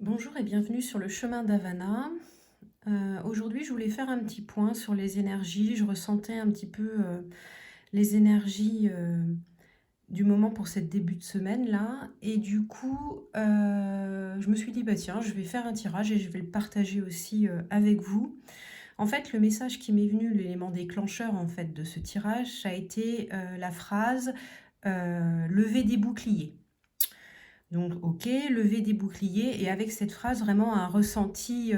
Bonjour et bienvenue sur le chemin d'Havana. Aujourd'hui, je voulais faire un petit point sur les énergies. Je ressentais un petit peu les énergies du moment pour cette début de semaine-là. Et du coup, je me suis dit, bah tiens, je vais faire un tirage et je vais le partager aussi avec vous. En fait, le message qui m'est venu, l'élément déclencheur en fait de ce tirage, ça a été la phrase lever des boucliers. Donc, OK, lever des boucliers et avec cette phrase, vraiment un ressenti,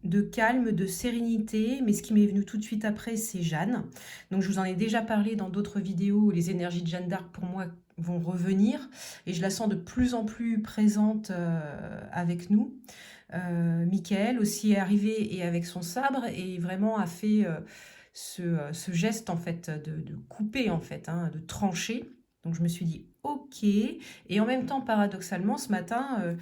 de calme, de sérénité. Mais ce qui m'est venu tout de suite après, c'est Jeanne. Donc je vous en ai déjà parlé dans d'autres vidéos, les énergies de Jeanne d'Arc pour moi vont revenir et je la sens de plus en plus présente, avec nous. Michael aussi est arrivé et avec son sabre et vraiment a fait, ce geste en fait de couper en fait, hein, de trancher. Donc je me suis dit: «OK». Et en même temps, paradoxalement, ce matin,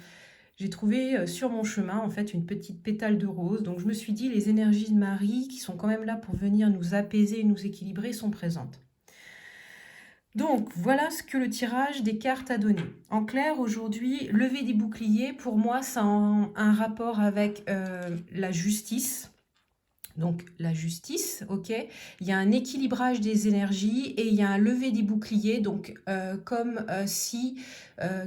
j'ai trouvé, sur mon chemin, en fait, une petite pétale de rose. Donc je me suis dit: «Les énergies de Marie, qui sont quand même là pour venir nous apaiser et nous équilibrer, sont présentes». Donc voilà ce que le tirage des cartes a donné. En clair, aujourd'hui, lever des boucliers, pour moi, ça a un rapport avec, la justice. Donc la justice, OK. Il y a un équilibrage des énergies et il y a un lever des boucliers. Donc comme si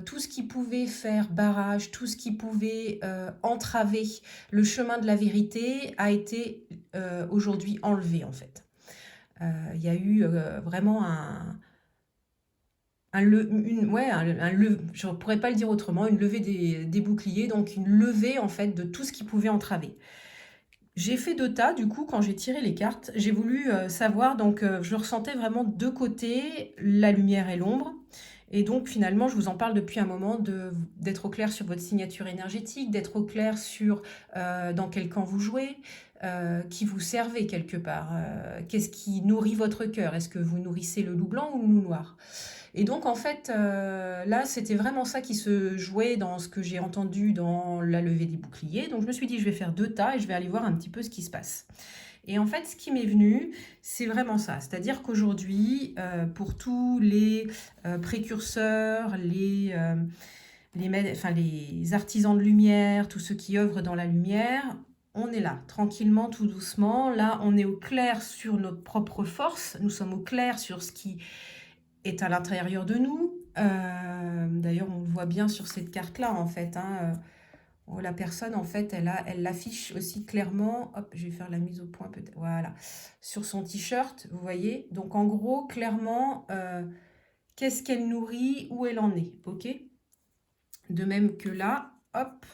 tout ce qui pouvait faire barrage, tout ce qui pouvait entraver le chemin de la vérité a été aujourd'hui enlevé en fait. Il y a eu vraiment je ne pourrais pas le dire autrement, une levée des boucliers, donc une levée en fait de tout ce qui pouvait entraver. J'ai fait 2 tas, du coup, quand j'ai tiré les cartes. J'ai voulu savoir, donc je ressentais vraiment 2 côtés, la lumière et l'ombre. Et donc finalement, je vous en parle depuis un moment, d'être au clair sur votre signature énergétique, d'être au clair sur dans quel camp vous jouez, qui vous servez quelque part. Qu'est-ce qui nourrit votre cœur? Est-ce que vous nourrissez le loup blanc ou le loup noir? Et donc en fait, là, c'était vraiment ça qui se jouait dans ce que j'ai entendu dans la levée des boucliers. Donc je me suis dit: «Je vais faire 2 tas et je vais aller voir un petit peu ce qui se passe». Et en fait, ce qui m'est venu, c'est vraiment ça. C'est-à-dire qu'aujourd'hui, pour tous les, précurseurs, les artisans de lumière, tous ceux qui œuvrent dans la lumière, on est là, tranquillement, tout doucement. Là, on est au clair sur notre propre force. Nous sommes au clair sur ce qui est à l'intérieur de nous. D'ailleurs, on le voit bien sur cette carte-là, en fait, hein, la personne, en fait, elle l'affiche aussi clairement. Hop, je vais faire la mise au point peut-être. Voilà, sur son t-shirt, vous voyez. Donc, en gros, clairement, qu'est-ce qu'elle nourrit, où elle en est, ok. De même que là, hop,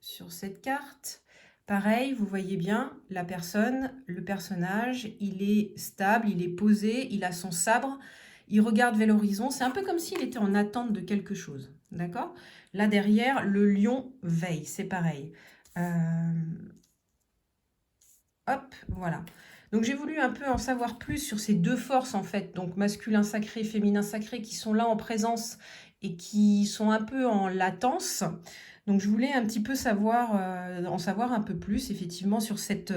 sur cette carte. Pareil, vous voyez bien, la personne, le personnage, il est stable, il est posé, il a son sabre, il regarde vers l'horizon. C'est un peu comme s'il était en attente de quelque chose. D'accord? Là derrière, le lion veille, c'est pareil. Hop, voilà. Donc j'ai voulu un peu en savoir plus sur ces deux forces en fait, donc masculin sacré, féminin sacré, qui sont là en présence et qui sont un peu en latence. Donc je voulais un petit peu savoir, en savoir un peu plus effectivement sur cet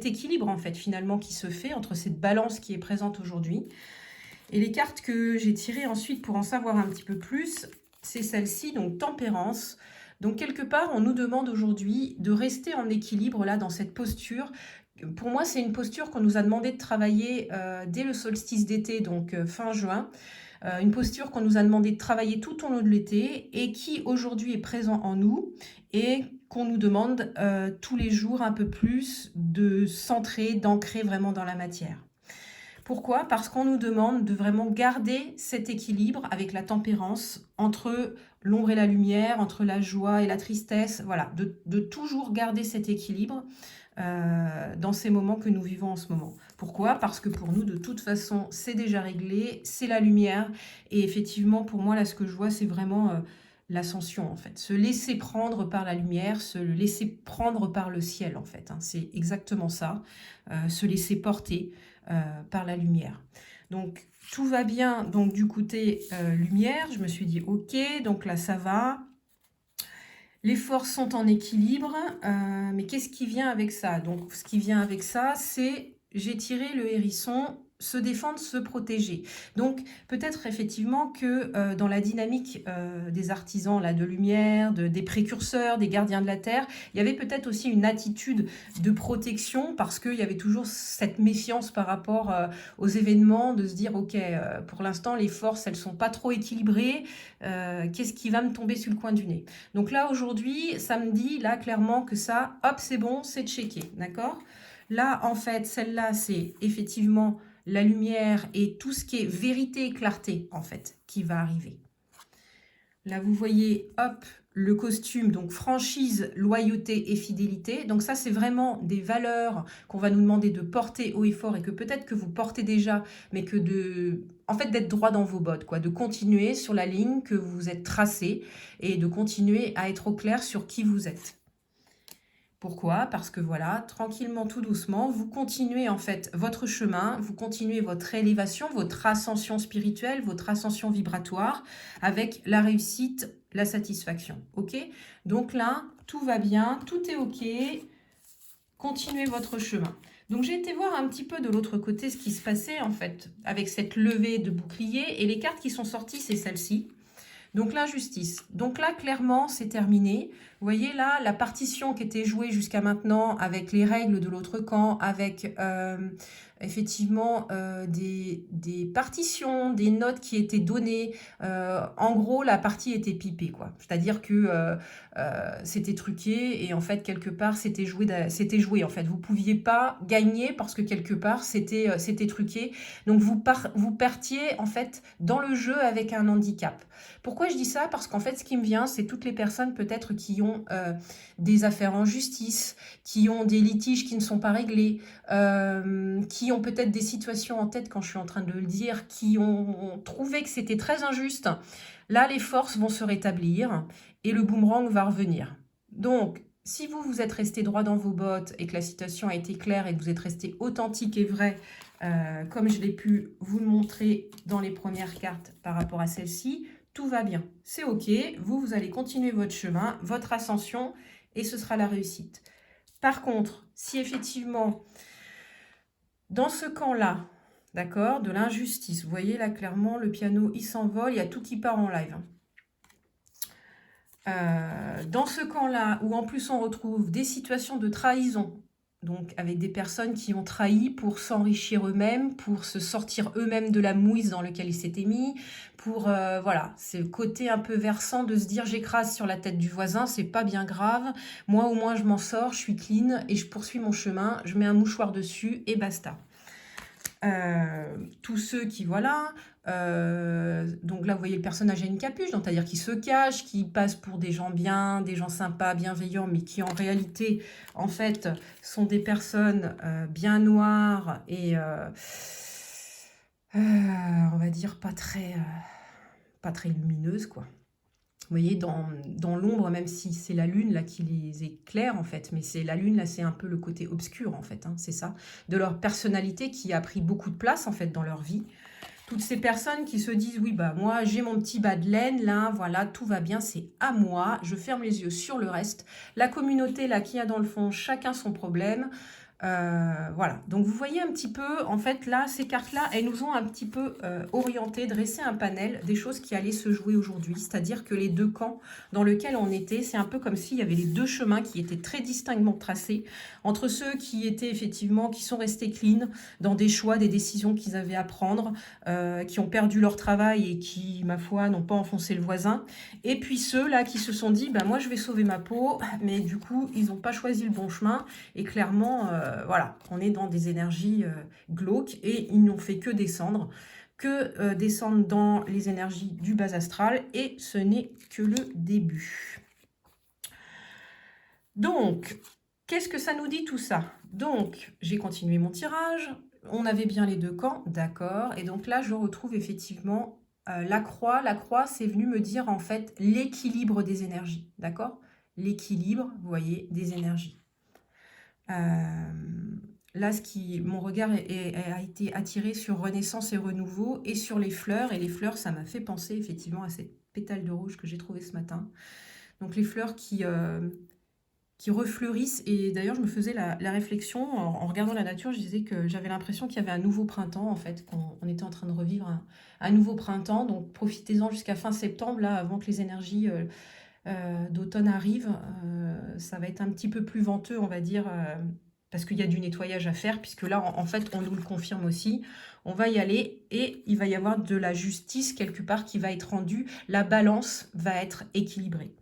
équilibre en fait finalement qui se fait entre cette balance qui est présente aujourd'hui. Et les cartes que j'ai tirées ensuite pour en savoir un petit peu plus, c'est celle-ci, donc tempérance. Donc quelque part, on nous demande aujourd'hui de rester en équilibre là dans cette posture. Pour moi, c'est une posture qu'on nous a demandé de travailler dès le solstice d'été, donc fin juin. Une posture qu'on nous a demandé de travailler tout au long de l'été et qui aujourd'hui est présent en nous et qu'on nous demande tous les jours un peu plus de centrer, d'ancrer vraiment dans la matière. Pourquoi? Parce qu'on nous demande de vraiment garder cet équilibre avec la tempérance entre l'ombre et la lumière, entre la joie et la tristesse, voilà, de toujours garder cet équilibre dans ces moments que nous vivons en ce moment. Pourquoi? Parce que pour nous, de toute façon, c'est déjà réglé, c'est la lumière. Et effectivement, pour moi, là, ce que je vois, c'est vraiment l'ascension, en fait. Se laisser prendre par la lumière, se laisser prendre par le ciel, en fait, hein. C'est exactement ça. Se laisser porter par la lumière. Donc, tout va bien donc du côté lumière. Je me suis dit, ok, donc là, ça va. Les forces sont en équilibre, mais qu'est-ce qui vient avec ça? Donc, ce qui vient avec ça, c'est j'ai tiré le hérisson se défendre, se protéger. Donc peut-être effectivement que dans la dynamique des artisans là, de lumière, des précurseurs, des gardiens de la Terre, il y avait peut-être aussi une attitude de protection parce qu'il y avait toujours cette méfiance par rapport aux événements, de se dire ok, pour l'instant les forces elles sont pas trop équilibrées, qu'est-ce qui va me tomber sur le coin du nez? Donc là aujourd'hui, ça me dit là clairement que ça, hop, c'est bon, c'est checké, d'accord? Là en fait, celle-là c'est effectivement la lumière et tout ce qui est vérité et clarté, en fait, qui va arriver. Là, vous voyez, hop, le costume, donc franchise, loyauté et fidélité. Donc ça, c'est vraiment des valeurs qu'on va nous demander de porter haut et fort et que peut-être que vous portez déjà, mais que en fait, d'être droit dans vos bottes, quoi, de continuer sur la ligne que vous êtes tracée et de continuer à être au clair sur qui vous êtes. Pourquoi? Parce que voilà, tranquillement, tout doucement, vous continuez en fait votre chemin, vous continuez votre élévation, votre ascension spirituelle, votre ascension vibratoire avec la réussite, la satisfaction. Ok? Donc là, tout va bien, tout est ok, continuez votre chemin. Donc j'ai été voir un petit peu de l'autre côté ce qui se passait en fait avec cette levée de bouclier et les cartes qui sont sorties, c'est celle-ci. Donc l'injustice. Donc là, clairement, c'est terminé. Vous voyez là, la partition qui était jouée jusqu'à maintenant avec les règles de l'autre camp, avec effectivement des partitions, des notes qui étaient données. En gros, la partie était pipée, quoi. C'est-à-dire que c'était truqué et en fait, quelque part, c'était joué. En fait, vous pouviez pas gagner parce que quelque part, c'était truqué. Donc, vous partiez en fait dans le jeu avec un handicap. Pourquoi je dis ça? Parce qu'en fait, ce qui me vient, c'est toutes les personnes peut-être qui ont des affaires en justice, qui ont des litiges qui ne sont pas réglés, qui ont peut-être des situations en tête quand je suis en train de le dire, qui ont trouvé que c'était très injuste. Là, les forces vont se rétablir et le boomerang va revenir. Donc, si vous êtes resté droit dans vos bottes et que la situation a été claire et que vous êtes resté authentique et vrai, comme je l'ai pu vous le montrer dans les premières cartes par rapport à celle-ci, tout va bien, c'est ok, vous allez continuer votre chemin, votre ascension, et ce sera la réussite. Par contre, si effectivement, dans ce camp-là, d'accord, de l'injustice, vous voyez là clairement, le piano, il s'envole, il y a tout qui part en live. Dans ce camp-là, où en plus on retrouve des situations de trahison, donc avec des personnes qui ont trahi pour s'enrichir eux-mêmes, pour se sortir eux-mêmes de la mouise dans laquelle ils s'étaient mis, pour, voilà, c'est le côté un peu versant de se dire j'écrase sur la tête du voisin, c'est pas bien grave, moi au moins je m'en sors, je suis clean et je poursuis mon chemin, je mets un mouchoir dessus et basta. Tous ceux qui, voilà, donc là vous voyez le personnage a une capuche, donc c'est-à-dire qui se cache, qui passe pour des gens bien, des gens sympas, bienveillants, mais qui en réalité, en fait, sont des personnes bien noires et on va dire pas très lumineuses, quoi. Vous voyez, dans l'ombre, même si c'est la lune là qui les éclaire en fait, mais c'est la lune là, c'est un peu le côté obscur en fait, hein, c'est ça, de leur personnalité qui a pris beaucoup de place en fait dans leur vie. Toutes ces personnes qui se disent oui bah moi j'ai mon petit bas de laine là, voilà tout va bien, c'est à moi, je ferme les yeux sur le reste. La communauté là qui a dans le fond, chacun son problème. Voilà, donc vous voyez un petit peu, en fait, là, ces cartes-là, elles nous ont un petit peu orienté, dressé un panel des choses qui allaient se jouer aujourd'hui. C'est-à-dire que les deux camps dans lesquels on était, c'est un peu comme s'il y avait les deux chemins qui étaient très distinctement tracés entre ceux qui étaient effectivement, qui sont restés clean dans des choix, des décisions qu'ils avaient à prendre, qui ont perdu leur travail et qui, ma foi, n'ont pas enfoncé le voisin. Et puis ceux-là qui se sont dit, bah, moi, je vais sauver ma peau, mais du coup, ils n'ont pas choisi le bon chemin. Et clairement, voilà, on est dans des énergies glauques et ils n'ont fait que descendre dans les énergies du bas astral et ce n'est que le début. Donc, qu'est-ce que ça nous dit tout ça? Donc, j'ai continué mon tirage, on avait bien les deux camps, d'accord, et donc là, je retrouve effectivement la croix. La croix, c'est venu me dire en fait l'équilibre des énergies, d'accord? L'équilibre, vous voyez, des énergies. Là, mon regard a été attiré sur Renaissance et Renouveau et sur les fleurs. Et les fleurs, ça m'a fait penser effectivement à cette pétale de rouge que j'ai trouvée ce matin. Donc les fleurs qui qui refleurissent. Et d'ailleurs, je me faisais la réflexion, en regardant la nature, je disais que j'avais l'impression qu'il y avait un nouveau printemps, en fait, qu'on on était en train de revivre un nouveau printemps. Donc profitez-en jusqu'à fin septembre, là, avant que les énergies d'automne arrivent. Ça va être un petit peu plus venteux, on va dire, parce qu'il y a du nettoyage à faire, puisque là, en fait, on nous le confirme aussi. On va y aller et il va y avoir de la justice quelque part qui va être rendue. La balance va être équilibrée.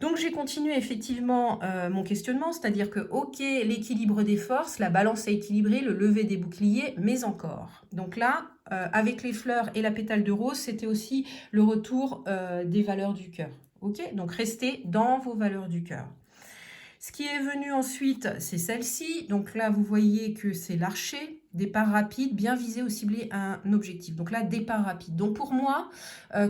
Donc j'ai continué effectivement mon questionnement, c'est-à-dire que ok, l'équilibre des forces, la balance est équilibrée, le lever des boucliers, mais encore. Donc là, avec les fleurs et la pétale de rose, c'était aussi le retour des valeurs du cœur. Ok, donc restez dans vos valeurs du cœur. Ce qui est venu ensuite, c'est celle-ci. Donc là, vous voyez que c'est l'archer, départ rapide, bien viser ou cibler un objectif. Donc là, départ rapide. Donc pour moi,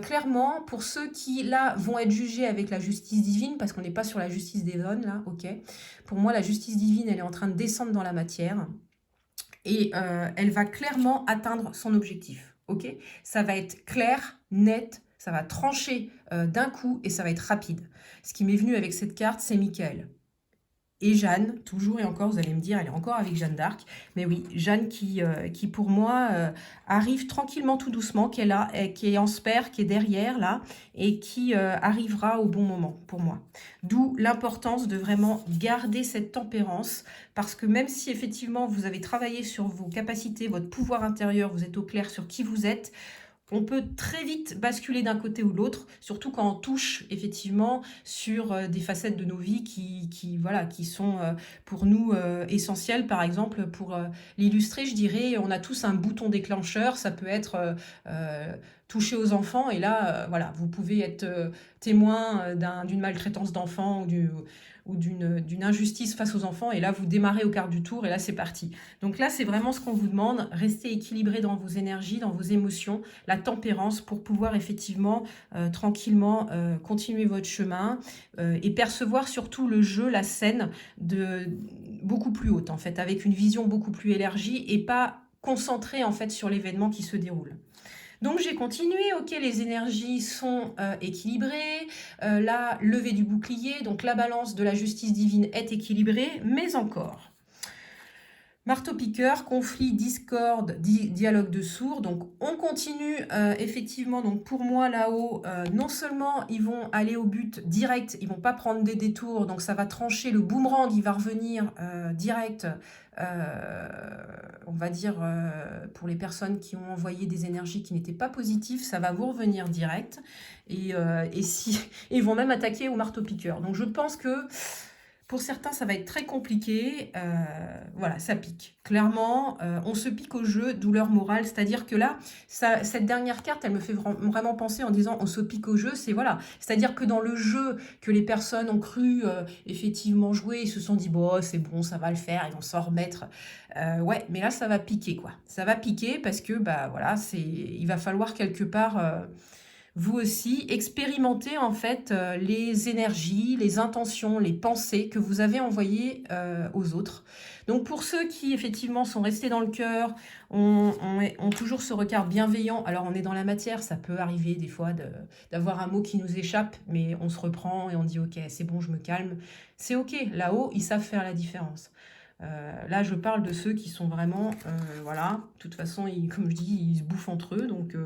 clairement, pour ceux qui, là, vont être jugés avec la justice divine, parce qu'on n'est pas sur la justice des donnes, là, ok. Pour moi, la justice divine, elle est en train de descendre dans la matière. Et elle va clairement atteindre son objectif, ok. Ça va être clair, net, ça va trancher d'un coup et ça va être rapide. Ce qui m'est venu avec cette carte, c'est Michael. Et Jeanne, toujours et encore, vous allez me dire, elle est encore avec Jeanne d'Arc. Mais oui, Jeanne qui pour moi, arrive tranquillement, tout doucement, qui est là, et qui est en sper, qui est derrière, là, et qui arrivera au bon moment, pour moi. D'où l'importance de vraiment garder cette tempérance, parce que même si effectivement, vous avez travaillé sur vos capacités, votre pouvoir intérieur, vous êtes au clair sur qui vous êtes, on peut très vite basculer d'un côté ou de l'autre, surtout quand on touche effectivement sur des facettes de nos vies voilà, qui sont pour nous essentielles. Par exemple, pour l'illustrer, je dirais, on a tous un bouton déclencheur, ça peut être toucher aux enfants, et là, voilà, vous pouvez être témoin d'une maltraitance d'enfants ou d'une injustice face aux enfants, et là, vous démarrez au quart du tour, et là, c'est parti. Donc là, c'est vraiment ce qu'on vous demande, restez équilibré dans vos énergies, dans vos émotions, la tempérance pour pouvoir effectivement tranquillement continuer votre chemin et percevoir surtout le jeu, la scène de beaucoup plus haute en fait, avec une vision beaucoup plus élargie et pas concentrée en fait sur l'événement qui se déroule. Donc j'ai continué, ok, les énergies sont équilibrées, la levée du bouclier, donc la balance de la justice divine est équilibrée, mais encore. Marteau-piqueur, conflit, discorde, dialogue de sourds. Donc on continue effectivement. Donc pour moi là-haut, non seulement ils vont aller au but direct, ils vont pas prendre des détours, donc ça va trancher, le boomerang il va revenir direct, on va dire pour les personnes qui ont envoyé des énergies qui n'étaient pas positives, ça va vous revenir direct et ils vont même attaquer au marteau-piqueur. Donc je pense que pour certains, ça va être très compliqué. Voilà, ça pique. Clairement, on se pique au jeu, douleur morale. C'est-à-dire que là, cette dernière carte, elle me fait vraiment penser en disant on se pique au jeu. C'est voilà. C'est-à-dire que dans le jeu que les personnes ont cru effectivement jouer, ils se sont dit bon, c'est bon, ça va le faire, ils vont s'en remettre. Ouais, mais là, ça va piquer quoi. Ça va piquer parce que bah voilà, il va falloir quelque part. Vous aussi, expérimentez en fait les énergies, les intentions, les pensées que vous avez envoyées aux autres. Donc pour ceux qui effectivement sont restés dans le cœur, ont toujours ce regard bienveillant, alors on est dans la matière, ça peut arriver des fois d'avoir un mot qui nous échappe, mais on se reprend et on dit ok, c'est bon, je me calme. C'est ok, là-haut, ils savent faire la différence. Là, je parle de ceux qui sont vraiment, voilà, de toute façon, comme je dis, ils se bouffent entre eux, donc...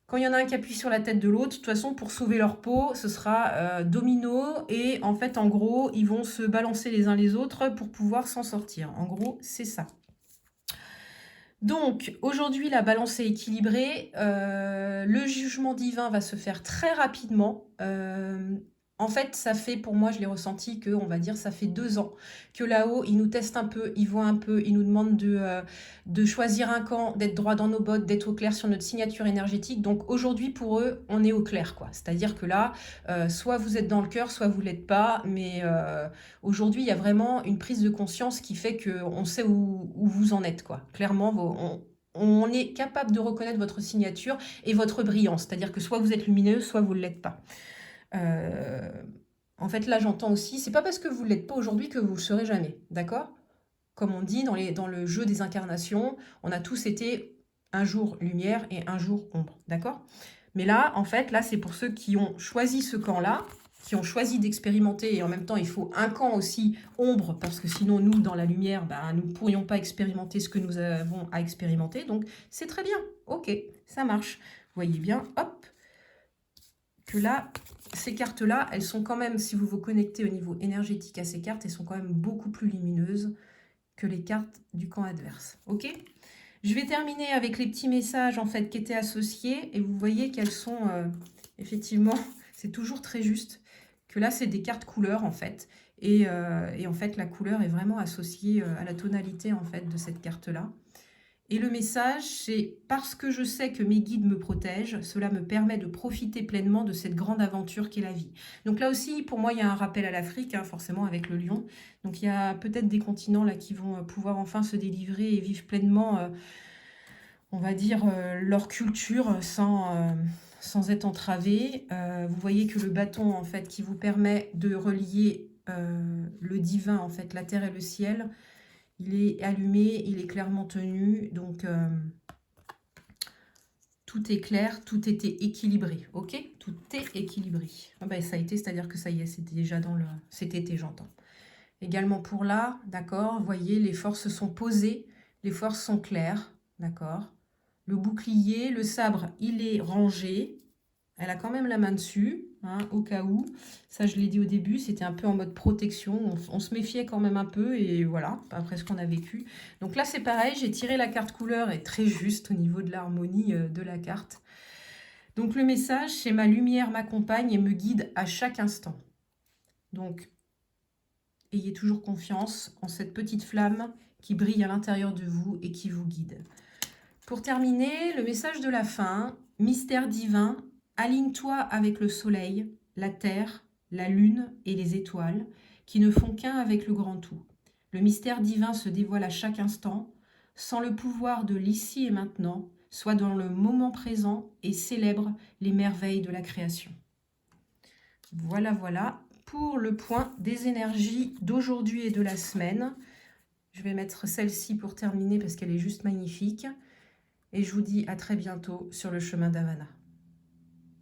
Quand il y en a un qui appuie sur la tête de l'autre, de toute façon, pour sauver leur peau, ce sera domino. Et en fait, en gros, ils vont se balancer les uns les autres pour pouvoir s'en sortir. En gros, c'est ça. Donc, aujourd'hui, la balance est équilibrée. Le jugement divin va se faire très rapidement. En fait, ça fait, pour moi, je l'ai ressenti que, on va dire, ça fait 2 ans que là-haut, ils nous testent un peu, ils voient un peu, ils nous demandent de choisir un camp, d'être droit dans nos bottes, d'être au clair sur notre signature énergétique. Donc aujourd'hui, pour eux, on est au clair, quoi. C'est-à-dire que là, soit vous êtes dans le cœur, soit vous ne l'êtes pas. Mais aujourd'hui, il y a vraiment une prise de conscience qui fait qu'on sait où vous en êtes, quoi. Clairement, on est capable de reconnaître votre signature et votre brillance. C'est-à-dire que soit vous êtes lumineux, soit vous ne l'êtes pas. En fait, là, j'entends aussi, c'est pas parce que vous ne l'êtes pas aujourd'hui que vous le serez jamais, d'accord? Comme on dit dans le jeu des incarnations, on a tous été un jour lumière et un jour ombre, d'accord? Mais là, en fait, là, c'est pour ceux qui ont choisi ce camp-là, qui ont choisi d'expérimenter, et en même temps, il faut un camp aussi ombre, parce que sinon, nous, dans la lumière, ben, nous ne pourrions pas expérimenter ce que nous avons à expérimenter. Donc, c'est très bien. Ok, ça marche. Vous voyez bien, hop, que là, ces cartes-là, elles sont quand même, si vous vous connectez au niveau énergétique à ces cartes, elles sont quand même beaucoup plus lumineuses que les cartes du camp adverse. Ok ? Je vais terminer avec les petits messages en fait qui étaient associés, et vous voyez qu'elles sont effectivement, c'est toujours très juste, que là c'est des cartes couleurs en fait, et en fait la couleur est vraiment associée à la tonalité en fait de cette carte-là. Et le message, c'est « Parce que je sais que mes guides me protègent, cela me permet de profiter pleinement de cette grande aventure qu'est la vie. » Donc là aussi, pour moi, il y a un rappel à l'Afrique, hein, forcément, avec le lion. Donc il y a peut-être des continents là qui vont pouvoir enfin se délivrer et vivre pleinement, on va dire, leur culture sans être entravés. Vous voyez que le bâton, en fait, qui vous permet de relier le divin, en fait, la terre et le ciel, il est allumé, il est clairement tenu, donc tout est clair, tout était équilibré, ok? Tout est équilibré. Ah ben, ça a été, c'est-à-dire que ça y est, c'était déjà dans le... Cet été, j'entends. Également pour là, d'accord, vous voyez, les forces sont posées, les forces sont claires, d'accord? Le bouclier, le sabre, il est rangé. Elle a quand même la main dessus, hein, au cas où. Ça, je l'ai dit au début, c'était un peu en mode protection. On se méfiait quand même un peu, et voilà, après ce qu'on a vécu. Donc là, c'est pareil, j'ai tiré la carte couleur, et très juste au niveau de l'harmonie de la carte. Donc le message, c'est « Ma lumière m'accompagne et me guide à chaque instant ». Donc, ayez toujours confiance en cette petite flamme qui brille à l'intérieur de vous et qui vous guide. Pour terminer, le message de la fin, mystère divin, aligne-toi avec le soleil, la terre, la lune et les étoiles, qui ne font qu'un avec le grand tout. Le mystère divin se dévoile à chaque instant, sans le pouvoir de l'ici et maintenant, soit dans le moment présent et célèbre les merveilles de la création. Voilà, voilà, pour le point des énergies d'aujourd'hui et de la semaine. Je vais mettre celle-ci pour terminer parce qu'elle est juste magnifique. Et je vous dis à très bientôt sur le chemin d'Havana.